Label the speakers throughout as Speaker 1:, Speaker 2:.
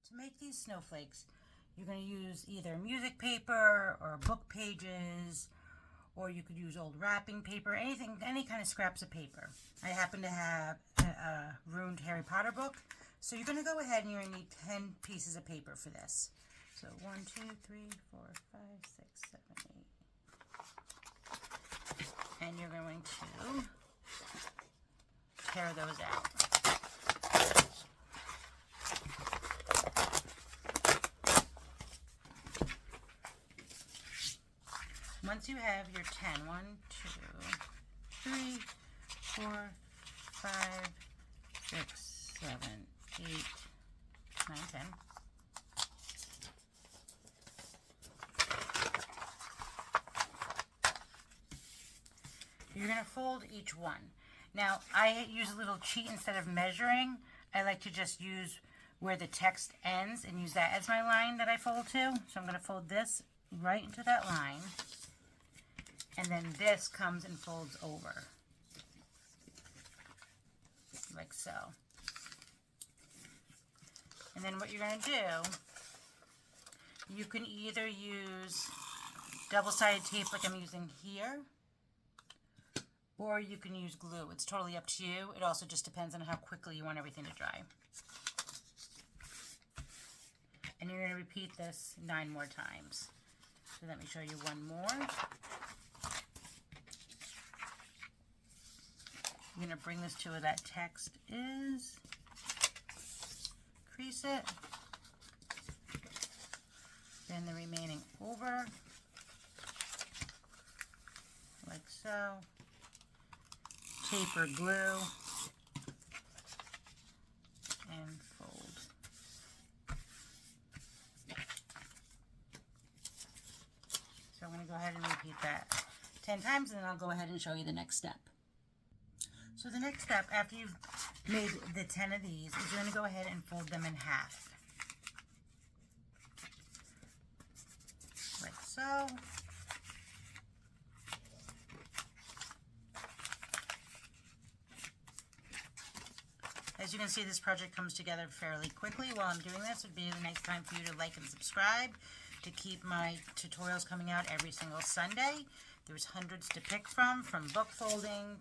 Speaker 1: To make these snowflakes, you're going to use either music paper or book pages, or you could use old wrapping paper, anything, any kind of scraps of paper. I happen to have a ruined Harry Potter book, so you're going to go ahead and you're going to need 10 pieces of paper for this. So 1, 2, 3, 4, 5, 6, 7, 8. And you're going to tear those out. Once you have your 10, 1, 2, 3, 4, 5, 6, 7, 8, 9, 10. You're going to fold each one. Now, I use a little cheat. Instead of measuring, I like to just use where the text ends and use that as my line that I fold to. So I'm going to fold this right into that line. And then this comes and folds over, like so. And then what you're going to do, you can either use double-sided tape like I'm using here, or you can use glue. It's totally up to you. It also just depends on how quickly you want everything to dry. And you're going to repeat this 9 more times. So let me show you one more. I'm going to bring this to where that text is, crease it, then the remaining over, like so, tape or glue, and fold. So I'm going to go ahead and repeat that 10 times, and then I'll go ahead and show you the next step. So the next step, after you've made the 10 of these, is you're going to go ahead and fold them in half. Like so. As you can see, this project comes together fairly quickly. While I'm doing this, it would be a nice time for you to like and subscribe to keep my tutorials coming out every single Sunday. There's hundreds to pick from Bookfolding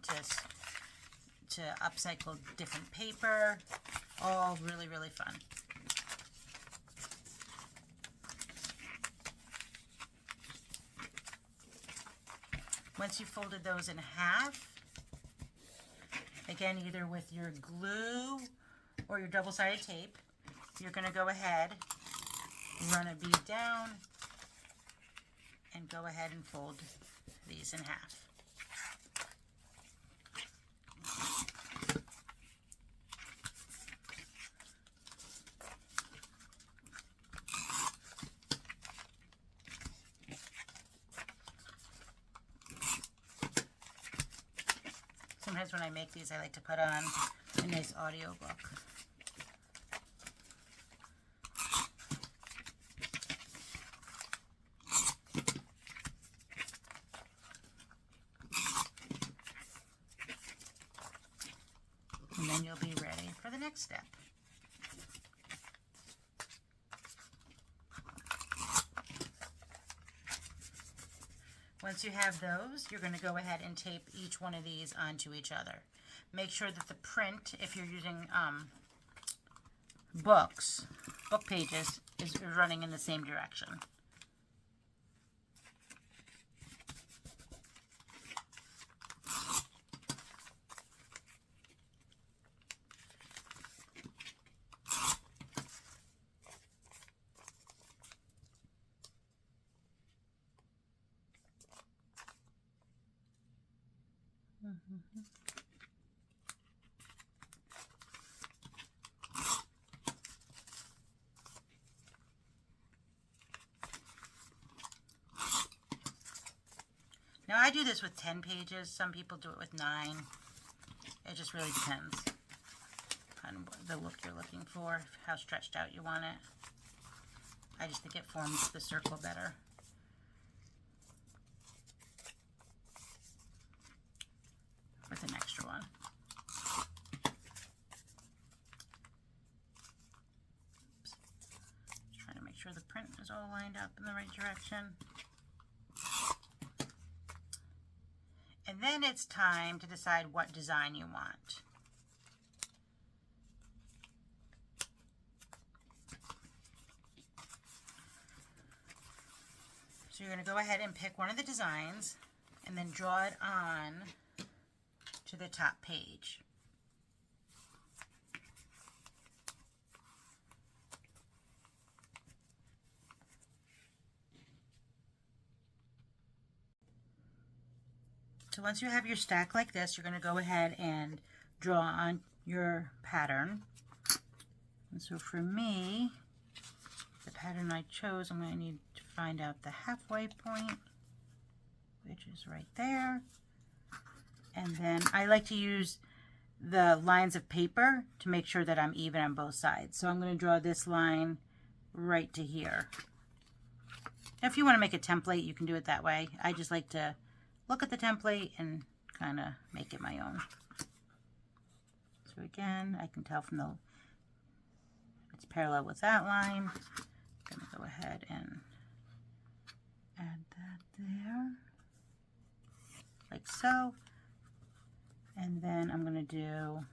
Speaker 1: to upcycle different paper, all really, really fun. Once you've folded those in half, again, either with your glue or your double-sided tape, you're going to go ahead, run a bead down, and go ahead and fold these in half. Sometimes when I make these, I like to put on a nice audio book. And then you'll be ready for the next step. Once you have those, you're going to go ahead and tape each one of these onto each other. Make sure that the print, if you're using book pages, is running in the same direction. Now I do this with 10 pages. Some people do it with 9. It just really depends on the look you're looking for, how stretched out you want it. I just think it forms the circle better. With an extra one. Oops. lined up in the right direction. And then it's time to decide what design you want. So you're going to go ahead and pick one of the designs and then draw it on to the top page. So once you have your stack like this, you're going to go ahead and draw on your pattern. And so for me, the pattern I chose, I'm going to need to find out the halfway point, which is right there. And then I like to use the lines of paper to make sure that I'm even on both sides. So I'm going to draw this line right to here. If you want to make a template, you can do it that way. I just like to look at the template and kind of make it my own. So again, I can tell from the, it's parallel with that line. I'm going to go ahead and add that there, like so. And then I'm going to do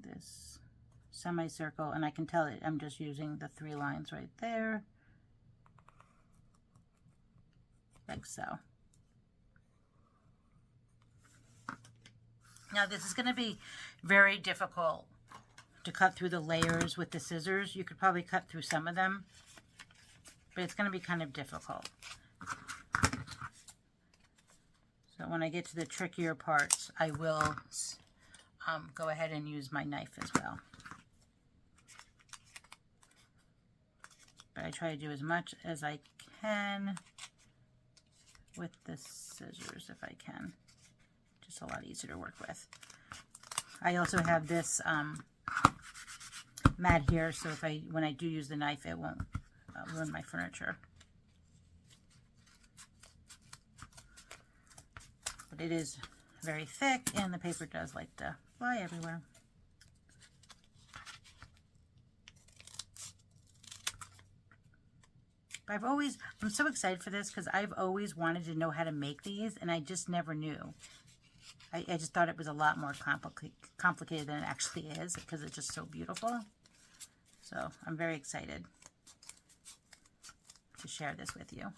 Speaker 1: this semicircle, and I can tell it I'm just using the 3 lines right there, like so. Now this is going to be very difficult to cut through the layers with the scissors. You could probably cut through some of them, but it's going to be kind of difficult. So when I get to the trickier parts, I will go ahead and use my knife as well. But I try to do as much as I can with the scissors if I can. Just a lot easier to work with. I also have this mat here, so if when I do use the knife, it won't ruin my furniture. But it is very thick, and the paper does like to fly everywhere. But I'm so excited for this because I've always wanted to know how to make these, and I just never knew. I just thought it was a lot more complicated than it actually is because it's just so beautiful. So I'm very excited to share this with you.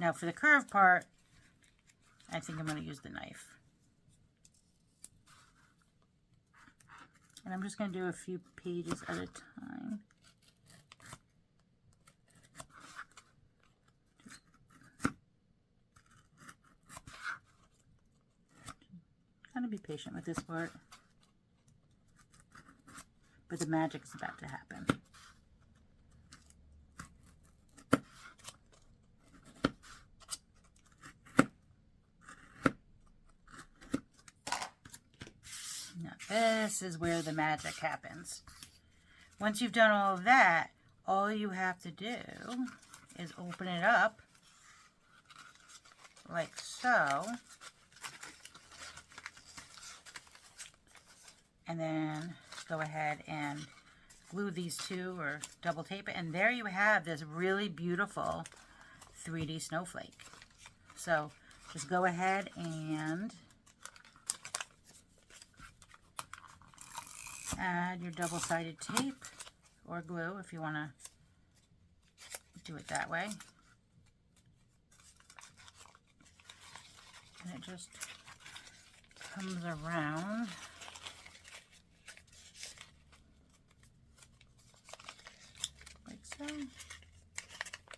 Speaker 1: Now for the curved part, I think I'm going to use the knife. And I'm just going to do a few pages at a time. Kind of be patient with this part. But the magic is about to happen. Now this is where the magic happens. Once you've done all of that, all you have to do is open it up like so. And then go ahead and glue these two or double tape it. And there you have this really beautiful 3D snowflake. So just go ahead and add your double-sided tape or glue if you want to do it that way. And it just comes around.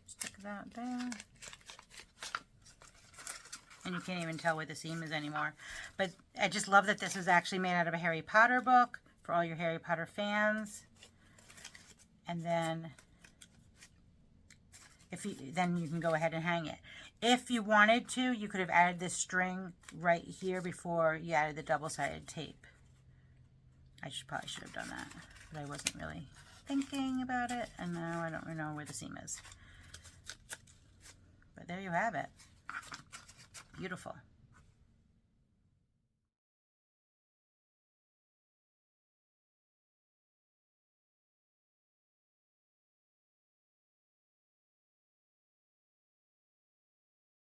Speaker 1: Stick that there. And you can't even tell where the seam is anymore. But I just love that this is actually made out of a Harry Potter book for all your Harry Potter fans. And then then you can go ahead and hang it. If you wanted to, you could have added this string right here before you added the double-sided tape. I probably should have done that, but I wasn't really thinking about it, and now I don't know where the seam is. But there you have it. Beautiful.